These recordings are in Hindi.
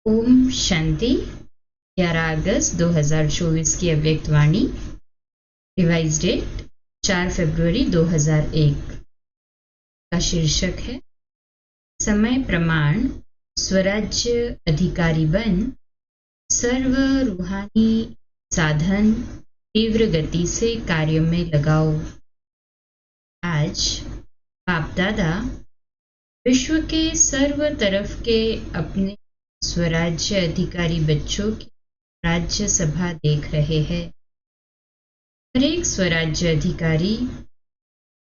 ओम शांति। 11 अगस्त 2024 की अव्यक्त वाणी। रिवाइज डेट 4 फरवरी 2001 का शीर्षक है समय प्रमाण स्वराज्य अधिकारी बन सर्व रूहानी साधन तीव्र गति से कार्य में लगाओ। आज बाप दादा विश्व के सर्व तरफ के अपने स्वराज्य अधिकारी बच्चों की राज्य सभा देख रहे हैं। हर एक स्वराज्य अधिकारी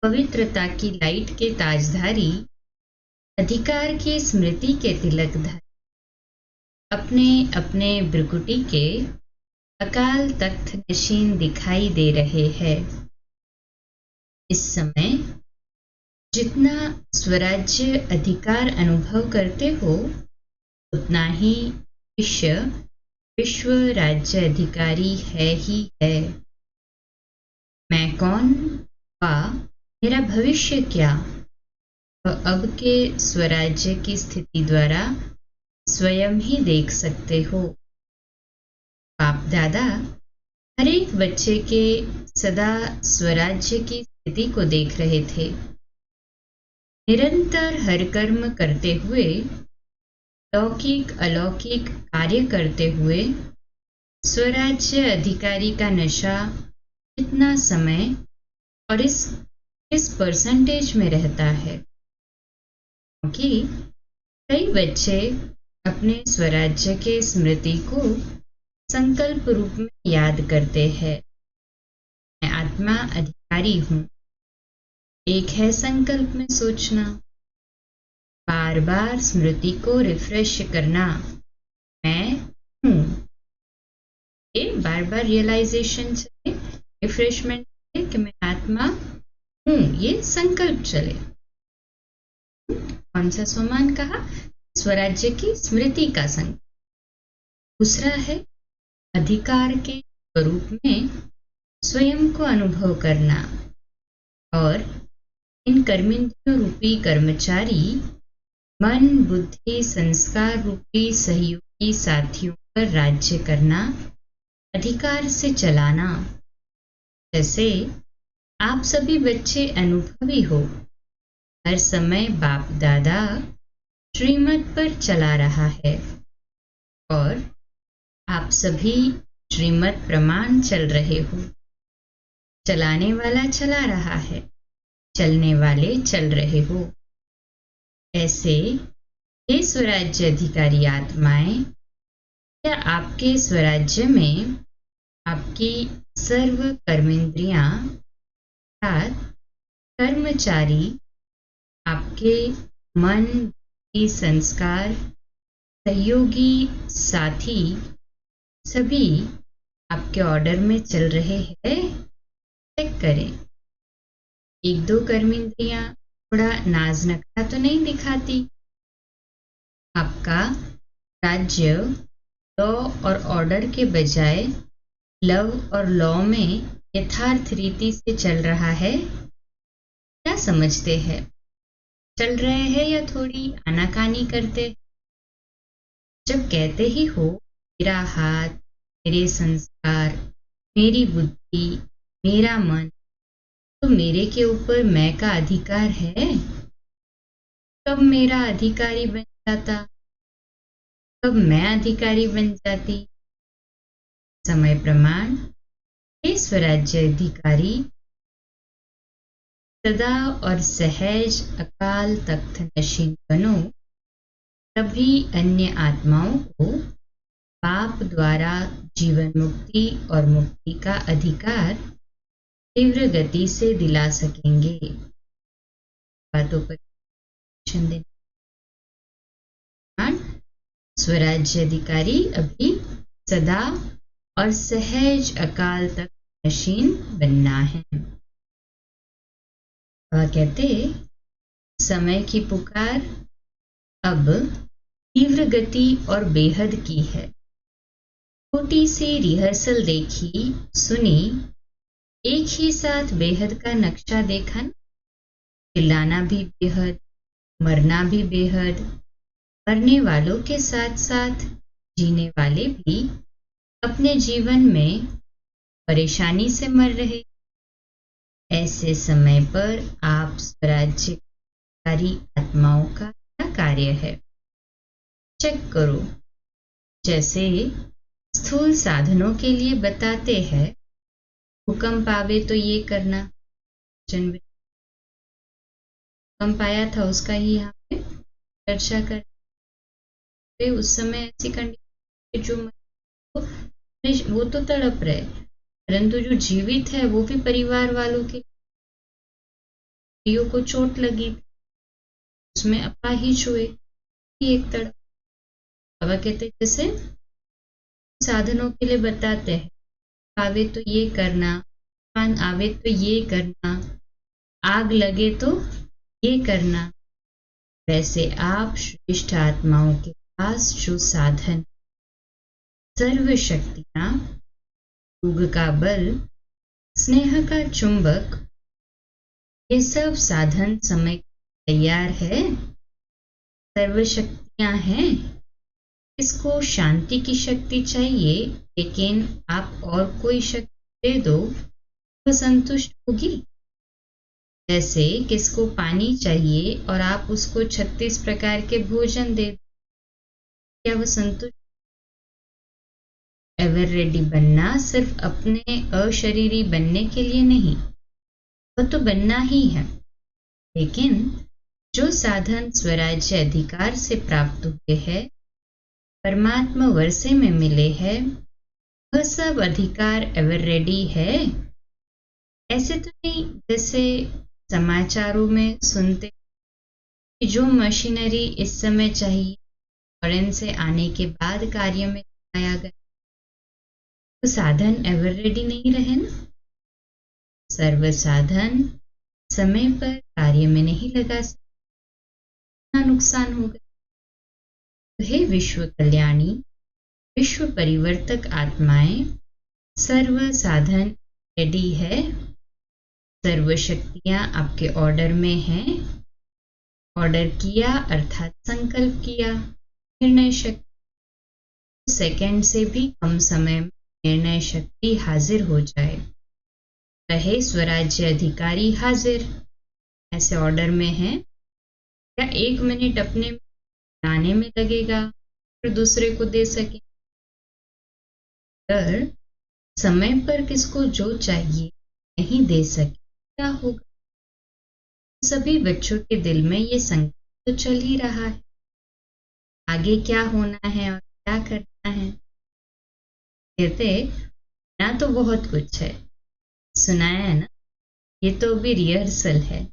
पवित्रता की लाइट के ताजधारी, अधिकार की स्मृति के तिलकधारी, अपने अपने भ्रुकुटी के अकाल तख्त नशीन दिखाई दे रहे हैं। इस समय जितना स्वराज्य अधिकार अनुभव करते हो उतना ही विश्व राज्य अधिकारी है ही है। मैं कौन व मेरा भविष्य क्या, अब के स्वराज्य की स्थिति द्वारा स्वयं ही देख सकते हो। बाप दादा हर एक बच्चे के सदा स्वराज्य की स्थिति को देख रहे थे। निरंतर हर कर्म करते हुए, लौकिक अलौकिक कार्य करते हुए स्वराज्य अधिकारी का नशा कितना समय और इस परसेंटेज में रहता है, क्योंकि कई बच्चे अपने स्वराज्य के स्मृति को संकल्प रूप में याद करते हैं। मैं आत्मा अधिकारी हूँ। एक है संकल्प में सोचना, बार बार स्मृति को रिफ्रेश करना, मैं हूँ। ये बार बार रियलाइजेशन चले, रिफ्रेशमेंट चले कि मैं आत्मा हूँ, ये संकल्प चले। कौन सा सोमान कहा? स्वराज्य की स्मृति का संकल्प। दूसरा है अधिकार के स्वरूप में स्वयं को अनुभव करना और इन कर्मेंद्रियों रूपी कर्मचारी मन बुद्धि संस्कार रूपी सहयोगी साथियों पर राज्य करना, अधिकार से चलाना। जैसे आप सभी बच्चे अनुभवी हो, हर समय बाप दादा श्रीमत पर चला रहा है और आप सभी श्रीमत प्रमाण चल रहे हो। चलाने वाला चला रहा है, चलने वाले चल रहे हो। ऐसे ये स्वराज्य अधिकारी आत्माएं, क्या आपके स्वराज्य में आपकी सर्व कर्मेंद्रियां अर्थात कर्मचारी, आपके मन बुद्धि संस्कार सहयोगी साथी सभी आपके ऑर्डर में चल रहे हैं? चेक करें। एक दो कर्मेंद्रियां थोड़ा नाज नखरा तो नहीं दिखाती। आपका राज्य लॉ और ऑर्डर के बजाय लव और लॉ में यथार्थ रीति से चल रहा है? क्या समझते हैं? चल रहे हैं या थोड़ी आनाकानी करते? जब कहते ही हो मेरा हाथ, मेरे संस्कार, मेरी बुद्धि, मेरा मन, तो मेरे के ऊपर मैं का अधिकार है। कब मेरा अधिकारी बन जाता, कब मैं अधिकारी बन जाती? समय प्रमाण हे स्वराज्य अधिकारी सदा और सहज अकाल तख्त नशीन बनो, तभी अन्य आत्माओं को बाप द्वारा जीवन मुक्ति और मुक्ति का अधिकार तीव्र गति से दिला सकेंगे। बातों पर स्वराज्य अधिकारी अभी सदा और सहज अकाल तक नशीन बनना है। वह कहते समय की पुकार अब तीव्र गति और बेहद की है। छोटी सी रिहर्सल देखी सुनी, एक ही साथ बेहद का नक्शा देखा। चिल्लाना भी बेहद, मरना भी बेहद, मरने वालों के साथ साथ जीने वाले भी अपने जीवन में परेशानी से मर रहे। ऐसे समय पर आप स्वराज्यकारी आत्माओं का क्या कार्य है, चेक करो। जैसे स्थूल साधनों के लिए बताते हैं, भूकंप आवे तो ये करना। भूकंप आया था उसका ही यहाँ पे चर्चा कर। उस समय ऐसी कंडीशन जो वो तो तड़प रहे, परंतु जो जीवित है वो भी परिवार वालों के को चोट लगी, उसमें अपाहिज हुए। एक तड़प। बाबा कहते जैसे साधनों के लिए बताते हैं, आवे तो ये करना, तूफान आवे तो ये करना, आग लगे तो ये करना। वैसे आप श्रेष्ठ आत्माओं के पास जो साधन, सर्व शक्तियां, योग का बल, स्नेह का चुंबक, ये सब साधन समय तैयार है। सर्व शक्तियां हैं। इसको शांति की शक्ति चाहिए, लेकिन आप और कोई शक्ति दे दो तो संतुष्ट होगी। जैसे किसको पानी चाहिए और आप उसको 36 प्रकार के भोजन दे दो, क्या वो संतुष्ट? एवर रेडी बनना सिर्फ अपने अशरीरी बनने के लिए नहीं, वह तो बनना ही है, लेकिन जो साधन स्वराज्य अधिकार से प्राप्त हुए हैं, परमात्मा वर्षे में मिले हैं, वह सब अधिकार एवर रेडी है। ऐसे तो नहीं जैसे समाचारों में सुनते कि जो मशीनरी इस समय चाहिए फॉरेन से आने के बाद कार्य में लाया गया, तो साधन एवर रेडी नहीं रहे ना। सर्व साधन समय पर कार्य में नहीं लगा सकते, नुकसान हो गया। तो हे विश्व कल्याणी, विश्व परिवर्तक आत्माएं, सर्व साधन रेडी है। सर्व शक्तियां आपके ऑर्डर में हैं। ऑर्डर किया अर्थात संकल्प किया, निर्णय शक्ति, सेकंड से भी कम समय में निर्णय शक्ति हाजिर हो जाए। रहे स्वराज्य अधिकारी हाजिर, ऐसे ऑर्डर में है। क्या 1 मिनट अपने बनाने में लगेगा फिर दूसरे को दे सके? अगर समय पर किसको जो चाहिए नहीं दे सके, क्या होगा? सभी बच्चों के दिल में ये संकल्प तो चल ही रहा है, आगे क्या होना है और क्या करना है। कहते ना तो बहुत कुछ है, सुनाया है ना, ये तो अभी रिहर्सल है।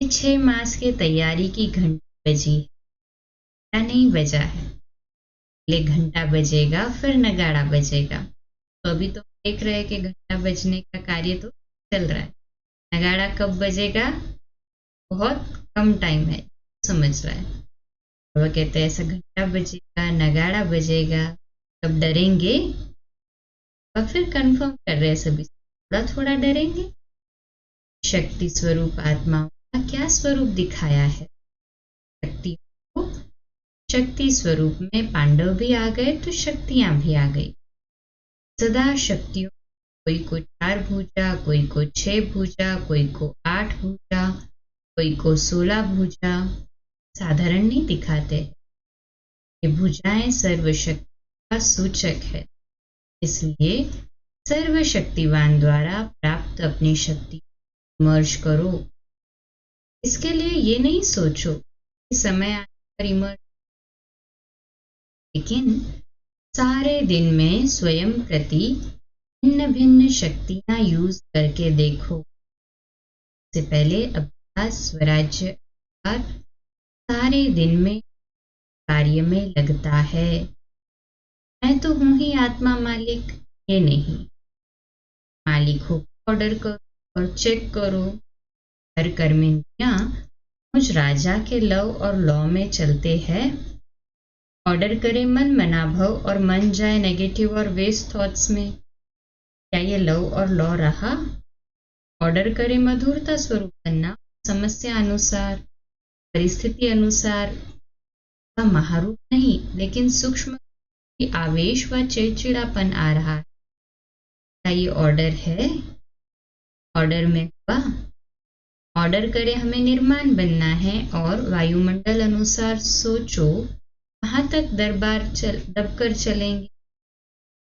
6 मास के तैयारी की घंटी बजी है, क्या नहीं बजा है? पहले घंटा बजेगा फिर नगाड़ा बजेगा। तो अभी तो देख रहे हैं कि घंटा बजने का कार्य तो चल रहा है, नगाड़ा कब बजेगा? बहुत कम टाइम है, समझ रहा है। वो कहते हैं ऐसा घंटा बजेगा, नगाड़ा बजेगा, तब डरेंगे। और फिर कंफर्म कर रहे हैं सभी, थोड़ा थोड़ा डरेंगे। शक्ति स्वरूप आत्माओं का क्या स्वरूप दिखाया है? शक्ति को शक्ति स्वरूप में पांडव भी आ गए तो शक्तियां भी आ गई। सदा शक्तियों, कोई को 4 भुजा, कोई को 6 भुजा, कोई को 8 भुजा, कोई को 16 भुजा, साधारण नहीं दिखाते। ये भुजाएं सर्वशक्ति का सूचक है, इसलिए सर्वशक्तिवान द्वारा प्राप्त अपनी शक्ति इमर्ज करो। इसके लिए ये नहीं सोचो कि समय आने पर इमर्ज, लेकिन सारे दिन में स्वयं प्रति भिन्न भिन्न शक्तियां यूज करके देखो। इससे पहले अभ्यास स्वराज्य और सारे दिन में कार्य में लगता है। मैं तो हूं ही आत्मा मालिक, ये नहीं। मालिक हो ऑर्डर करो और चेक करो। हर कर्मेंद्रियां मुझ राजा के लव और लॉ में चलते हैं। ऑर्डर करे मन मनाभव और मन जाए नेगेटिव और वेस्ट थॉट्स में, क्या ये लव और लॉ रहा? ऑर्डर करे मधुरता स्वरूप बनना, समस्या अनुसार, परिस्थिति अनुसार का महारूप नहीं, लेकिन सूक्ष्म कि आवेश व चिड़चिड़ापन आ रहा है। क्या ये ऑर्डर है? ऑर्डर में हुआ। ऑर्डर करें हमें निर्माण बनना है और वायुमंडल अनुसार सोचो कहाँ तक दबकर चलेंगे।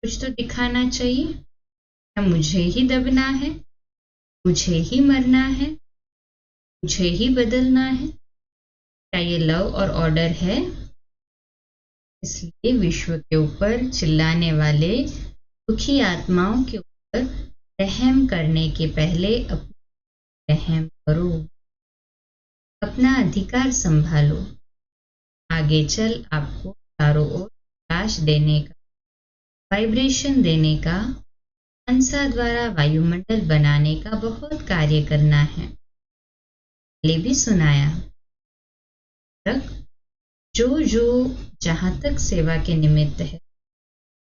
कुछ तो दिखाना चाहिए। क्या मुझे ही दबना है? मुझे ही मरना है? मुझे ही बदलना है? क्या ये लव और ऑर्डर है? इसलिए विश्व के ऊपर चिल्लाने वाले दुखी आत्माओं के ऊपर रहम करने के पहले अपना रहम करो। अपना अधिकार संभालो। आगे चल आपको चारों ओर प्रकाश देने का, वाइब्रेशन देने का, अंसा द्वारा वायुमंडल बनाने का बहुत कार्य करना है। पहले भी सुनाया तक जो जहां तक सेवा के निमित्त है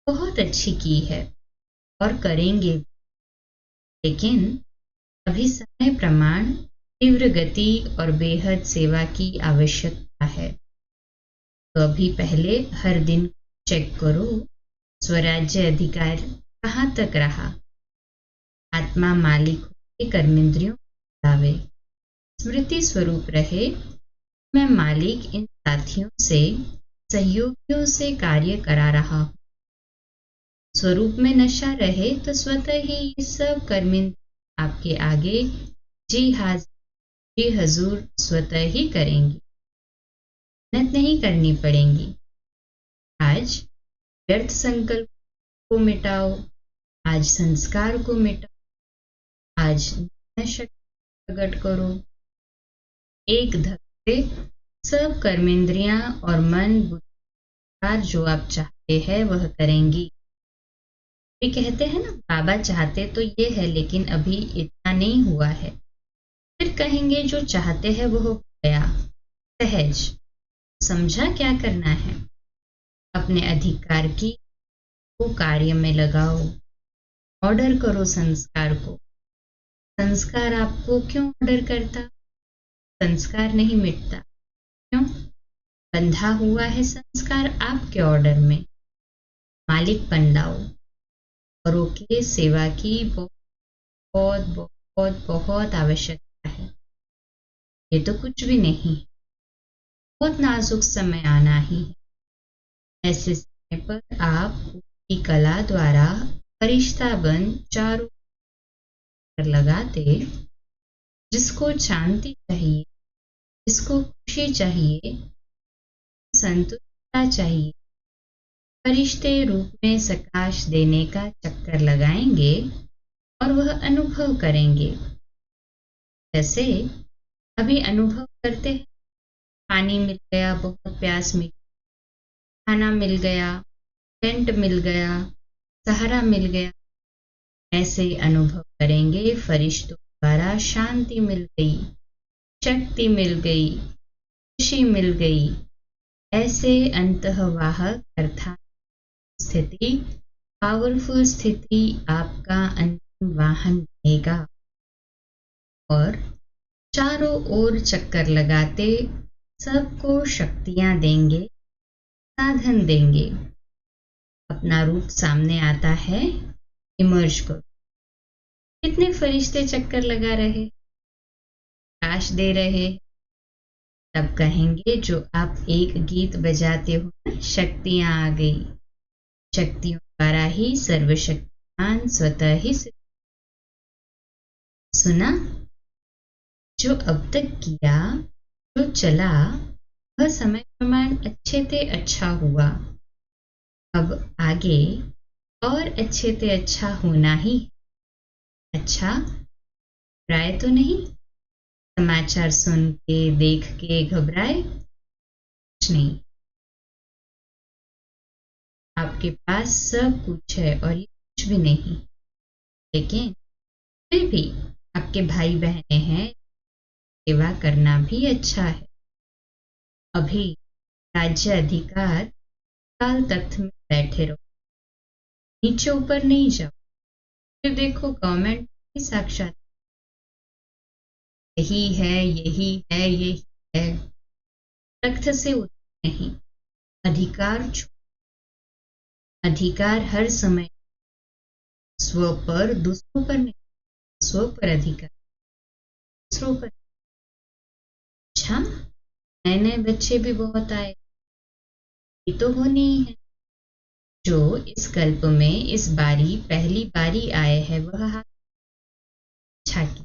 बहुत अच्छी की है और करेंगे, लेकिन अभी समय प्रमाण तीव्र गति और बेहद सेवा की आवश्यकता है। तो अभी पहले हर दिन चेक करो स्वराज्य अधिकार कहाँ तक रहा। आत्मा मालिक होकर कर्मेंद्रियों को लावे, स्मृति स्वरूप रहे मैं मालिक इन साथियों से, सहयोगियों से कार्य करा रहा हूँ। स्वरूप में नशा रहे तो स्वतः ही ये सब कर्मेंद्रिय आपके आगे जी हाजिर जी हजूर स्वतः ही करेंगी। मेहनत नहीं करनी पड़ेंगी। आज व्यर्थ संकल्प को मिटाओ, आज संस्कार को मिटाओ, आज शक्ति प्रकट करो। एक धक्के सब कर्मेंद्रियां और मन बुद्धि जो आप चाहते हैं वह करेंगी। वे कहते हैं ना बाबा चाहते तो ये है लेकिन अभी इतना नहीं हुआ है। फिर कहेंगे जो चाहते हैं वो हो गया। सहज समझा क्या करना है। अपने अधिकार की को कार्य में लगाओ। ऑर्डर करो संस्कार को। संस्कार आपको क्यों ऑर्डर करता? संस्कार नहीं मिटता। क्यों? बंधा हुआ है संस्कार आपके ऑर्डर में। मालिक बन लाओ। औरों के सेवा की बहुत बहुत बहुत आवश्यकता है। ये तो कुछ भी नहीं। बहुत नाजुक समय आना ही है। ऐसे समय पर आप की कला द्वारा फरिश्ता बन चारों ओर लगाते, जिसको शांति चाहिए, जिसको खुशी चाहिए, संतुष्टता चाहिए, फरिश्ते रूप में प्रकाश देने का चक्कर लगाएंगे और वह अनुभव करेंगे। जैसे अभी अनुभव करते हैं, पानी मिल गया, बहुत प्यास मिली, खाना मिल गया, टेंट मिल गया, सहारा मिल गया। ऐसे अनुभव करेंगे फरिश्तों द्वारा शांति मिल गई, शक्ति मिल गई, खुशी मिल गई। ऐसे अंतःवाहक अर्थात स्थिति, पावरफुल स्थिति आपका अंतिम वाहन बनेगा और चारों ओर चक्कर लगाते सबको शक्तियां देंगे, साधन देंगे। अपना रूप सामने आता है, इमर्ज करो। कितने फरिश्ते चक्कर लगा रहे, प्रकाश दे रहे। तब कहेंगे जो आप एक गीत बजाते हो ना, शक्तियां आ गई। शक्तियों द्वारा ही सर्वशक्तिमान स्वतः ही सुना। जो अब तक किया, जो चला, वह समय प्रमाण अच्छे से अच्छा हुआ। अब आगे और अच्छे से अच्छा होना ही। अच्छा घबराए तो नहीं? समाचार सुन के देख के घबराए? कुछ नहीं। आपके पास सब कुछ है और ये कुछ भी नहीं, लेकिन फिर भी आपके भाई बहने हैं, सेवा करना भी अच्छा है। अभी राज्य अधिकार काल तख्त में बैठे रहो, नीचे ऊपर नहीं जाओ। फिर देखो गवर्नमेंट भी साक्षात यही है, यही है, यही है। तख्त से उतर नहीं, अधिकार अधिकार हर समय स्व पर, दूसरों पर नहीं। स्व पर अधिकार, दूसरों पर। अच्छा, नए नए बच्चे भी बहुत आए, ये तो होनी ही है। जो इस कल्प में इस बारी पहली बारी आए हैं वह हाथ अच्छा की,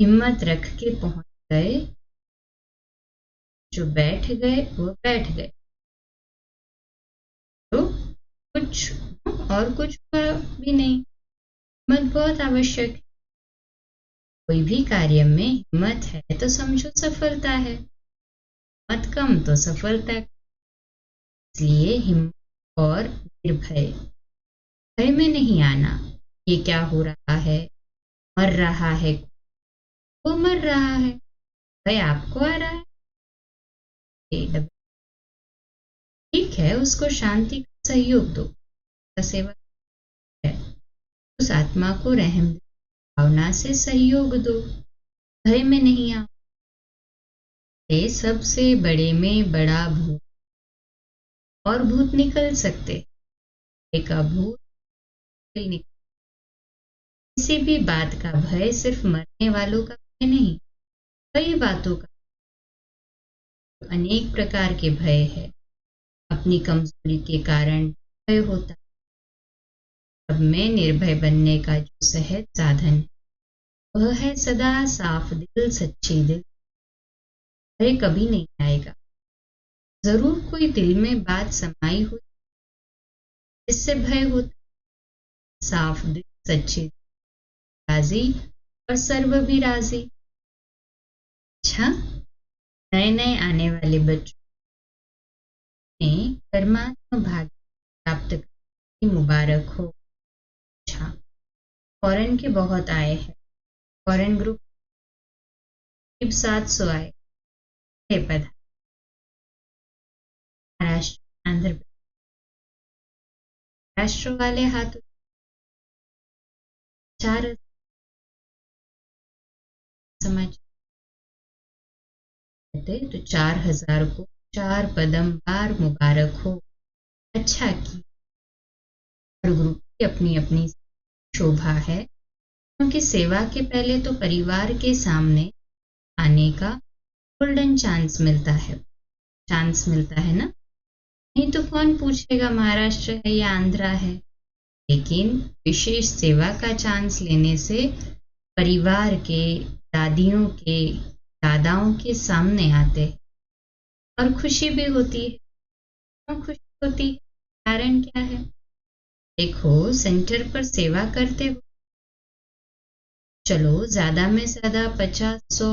हिम्मत रख के पहुंच गए। जो बैठ गए वो बैठ गए। तो कुछ और कुछ हुआ भी नहीं। हिम्मत बहुत आवश्यक है। कोई भी कार्य में हिम्मत है तो समझो सफलता है, हिम्मत कम तो सफलता। इसलिए हिम्मत और निर्भय, भय में नहीं आना। ये क्या हो रहा है, मर रहा है, वो मर रहा है, भय आपको आ रहा है। ठीक है, उसको शांति का सहयोग दो, सेवा है। उस आत्मा को रहम भावना से सहयोग दो, भय में नहीं आओ। ये सबसे बड़े में बड़ा भूत, और भूत निकल सकते, एक भूत निकल। किसी भी बात का भय सिर्फ मरने वालों का भय नहीं, कई बातों का, अनेक प्रकार के भय है। अपनी कमजोरी के कारण भय होता है। अब में निर्भय बनने का जो सहज साधन है वह है सदा साफ दिल, सच्चे दिल। भय कभी नहीं आएगा। जरूर कोई दिल में बात समाई हुई जिससे भय होता। साफ दिल, सच्चे दिल, राजी और सर्व भी राजी। अच्छा, नए नए आने वाले बच्चों ने परमात्मा भाग्य प्राप्त करने की मुबारक हो। अच्छा, फॉरेन के बहुत आए हैं, फॉरेन ग्रुप 700 आए पद, महाराष्ट्र, आंध्र प्रदेश। राष्ट्र वाले हाथ 4 समाज तो 4000 को 4 पदम बार मुबारक हो। अच्छा की हर ग्रुप की अपनी अपनी शोभा है, क्योंकि सेवा के पहले तो परिवार के सामने आने का गोल्डन चांस मिलता है। चांस मिलता है ना, नहीं तो कौन पूछेगा महाराष्ट्र है या आंध्रा है। लेकिन विशेष सेवा का चांस लेने से परिवार के, दादियों के, दादाओं के सामने आते हैं और खुशी भी होती है। क्यों खुशी होती है, कारण क्या है? देखो, सेंटर पर सेवा करते हो, चलो ज्यादा में ज्यादा 50-100,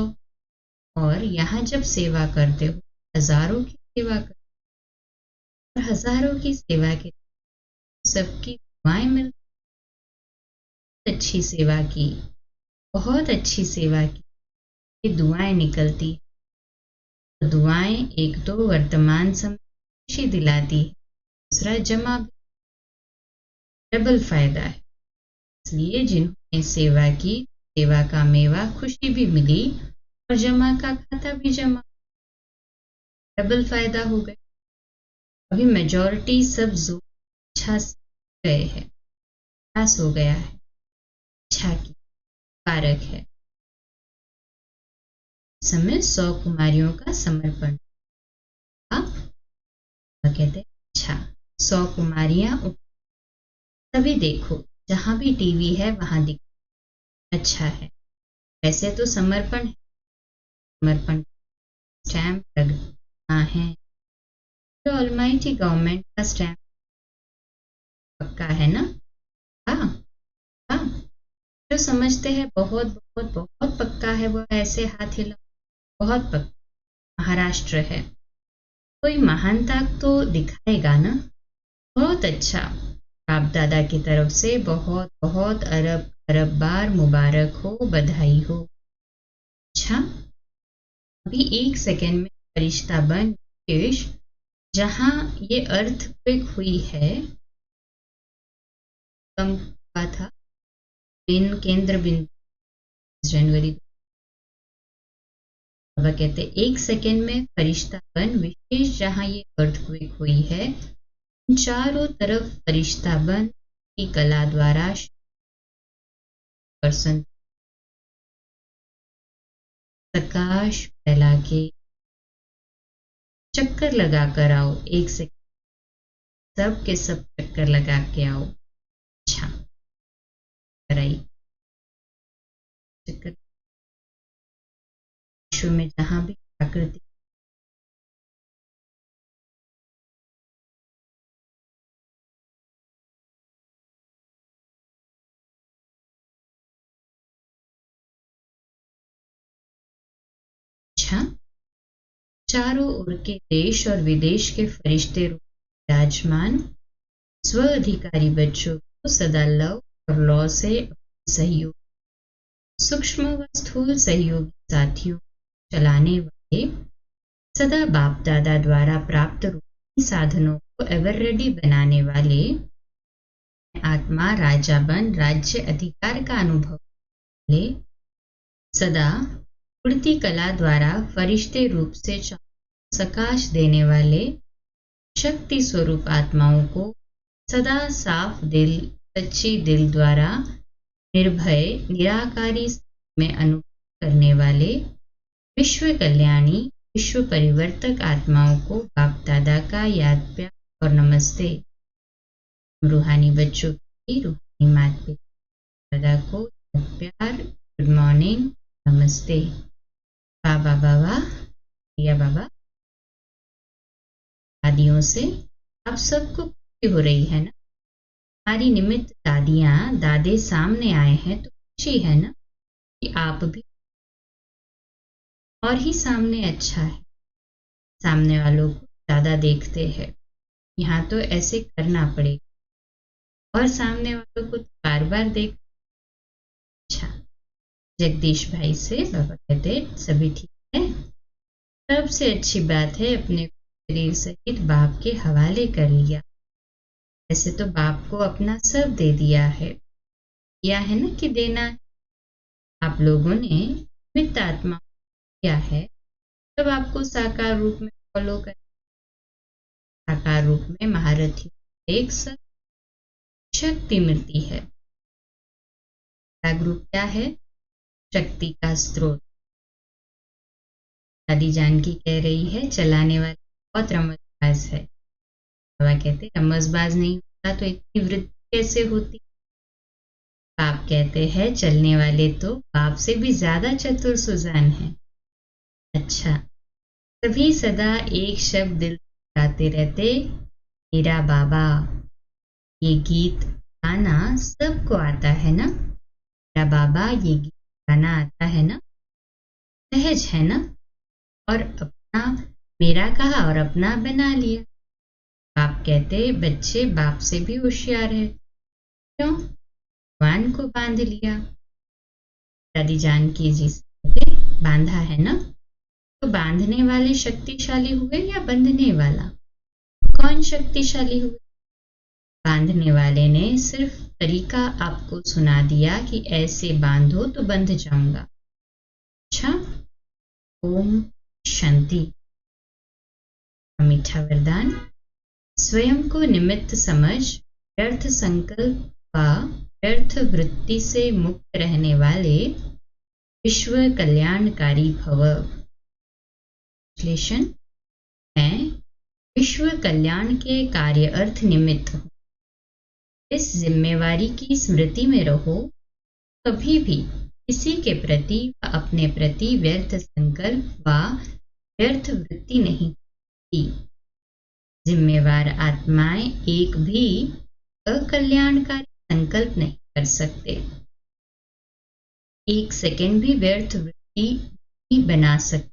और यहाँ जब सेवा करते हो हजारों की सेवा करते हो, और हजारों की सेवा के सबकी दुआएं मिलती। अच्छी सेवा की, बहुत अच्छी सेवा की, ये दुआएं निकलती है। तो दुआएं एक तो वर्तमान समय खुशी दिलाती है, दूसरा जमा डबल फायदा है। इसलिए जिन्होंने सेवा की, सेवा का मेवा खुशी भी मिली और जमा का खाता भी जमा, डबल फायदा हो गया। अभी मेजॉरिटी सब जो अच्छा गए हैं, पास हो गया है, अच्छा की कारक है। समय 100 कुमारियों का समर्पण, आप कहते हैं अच्छा 100 कुमारियां तभी देखो, जहां भी टीवी है वहां दिख, अच्छा है। वैसे तो समर्पण है, समर्पण स्टैंप लगना है, जो ऑलमाइटी गवर्नमेंट का स्टैंप पक्का है ना। हाँ हाँ, जो समझते हैं बहुत बहुत बहुत पक्का है वो ऐसे हाथ हिला, बहुत पक्का महाराष्ट्र है। कोई महानता तो दिखाएगा ना। बहुत अच्छा, बाप दादा की तरफ से बहुत बहुत अरब अरब बार मुबारक हो, बधाई हो। अच्छा, अभी 1 सेकेंड में फरिश्ता बन विशेष जहां ये अर्थक्वेक हुई है, कम हुआ था, केंद्र बिंदु जनवरी। बाबा कहते 1 सेकेंड में फरिश्ता बन विशेष जहां ये अर्थक्वेक हुई है, चारों तरफ फरिश्ता बन की कला द्वारा पर्सन प्रकाश फैला के चक्कर लगा कर आओ। एक सेकंड सब के सब चक्कर लगा के आओ। अच्छा कराई चक्कर विश्व में जहां भी प्रकृति अच्छा चारों ओर के देश और विदेश के फरिश्ते विराजमान स्व अधिकारी बच्चों को सदा लव और लौ से सहयोग सूक्ष्म व स्थूल सहयोगी साथियों चलाने वाले सदा बाप दादा द्वारा प्राप्त रूहानी साधनों को एवर रेडी बनाने वाले आत्मा राजा बन राज्य अधिकार का अनुभव ले सदा उड़ती कला द्वारा फरिश्ते रूप से सकाश देने वाले शक्ति स्वरूप आत्माओं को सदा साफ दिल सच्ची दिल द्वारा निर्भय निराकारी में अनुभव करने वाले विश्व कल्याणी विश्व परिवर्तक आत्माओं को बाप दादा का याद प्यार और नमस्ते। रूहानी बच्चों की रूहानी माता पिता दादा को याद प्यार गुड मॉर्निंग नमस्ते। बाबा बाबा या बाबा दादियों से आप सबको खुशी हो रही है ना। हमारी निमित्त दादियां दादे सामने आए हैं तो खुशी है ना कि आप भी और ही सामने अच्छा है। सामने वालों को ज्यादा देखते हैं यहाँ तो ऐसे करना पड़ेगा और सामने वालों को बार बार देख। अच्छा जगदीश भाई से बाबा कहते सभी ठीक है। सबसे अच्छी बात है अपने शरीर सहित बाप के हवाले कर लिया। वैसे तो बाप को अपना सब दे दिया है ना कि देना है। आप लोगों ने निमित्त आत्मा किया है तब आपको साकार रूप में फॉलो कर साकार रूप में महारथी एक शक्ति मिलती है। ग्रुप क्या है शक्ति का स्रोत। दादी जानकी कह रही है चलाने वाले बहुत रमजबाज है। बाबा कहते रमजबाज नहीं होता तो इतनी वृद्धि कैसे होती। बाप कहते हैं चलने वाले तो बाप से भी ज्यादा चतुर सुजान है। अच्छा तभी सदा एक शब्द दिल गाते रहते मेरा बाबा। ये गीत गाना सबको आता है ना। मेरा बाबा ये गीत गाना आता है ना सहज है ना। और अपना मेरा कहा और अपना बना लिया। बाप कहते बच्चे बाप से भी होशियार है क्यों भगवान को बांध लिया। दादी जानकी जी से बांधा है ना तो बांधने वाले शक्तिशाली हुए या बंधने वाला कौन शक्तिशाली हुए। बांधने वाले ने सिर्फ तरीका आपको सुना दिया कि ऐसे बांधो तो बंध जाऊंगा। अच्छा ओम शांति। मीठा वरदान स्वयं को निमित्त समझ व्यर्थ संकल्प व व्यर्थ वृत्ति से मुक्त रहने वाले विश्व कल्याणकारी भव। विश्लेषण मैं विश्व कल्याण के कार्य अर्थ निमित्त हूँ। इस जिम्मेवारी की स्मृति में रहो। कभी भी किसी के प्रति व अपने प्रति व्यर्थ संकल्प व व्यर्थ वृत्ति नहीं की। जिम्मेवार आत्माएं एक भी अकल्याणकारी संकल्प नहीं कर सकते। एक सेकंड भी व्यर्थ वृत्ति नहीं बना सकते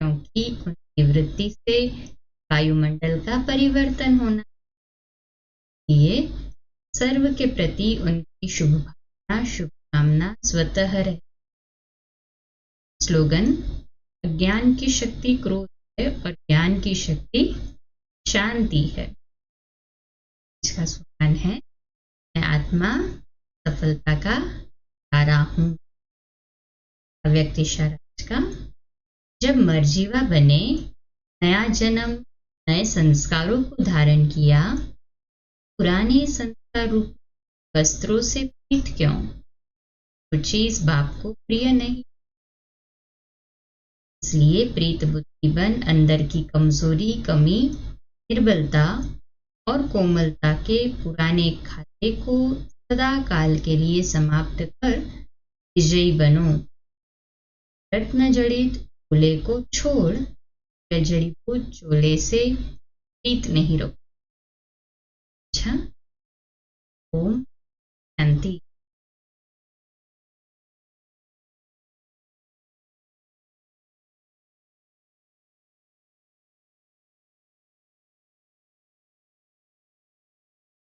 क्योंकि उनकी वृत्ति से वायुमंडल का परिवर्तन होना। ये सर्व के प्रति उनकी शुभ भावना शुभकामना स्वतः रहे। स्लोगन अज्ञान की शक्ति क्रोध है और ज्ञान की शक्ति शांति है। इसका स्लोगन है मैं आत्मा सफलता का तारा हूं। अव्यक्त इशारा का जब मर्जीवा बने नया जन्म नए संस्कारों को धारण किया पुराने संसार रूप वस्त्रों से प्रीत क्यों? जो चीज बाप को प्रिय नहीं, इसलिए प्रीत बुद्धि बन अंदर की कमजोरी, कमी, निर्बलता और कोमलता के पुराने खाते को सदा काल के लिए समाप्त कर विजयी बनो। रत्न जड़ित चोले को छोड़ जड़ीभूत चोले से प्रीत नहीं रखो। अच्छा, ओम शांति।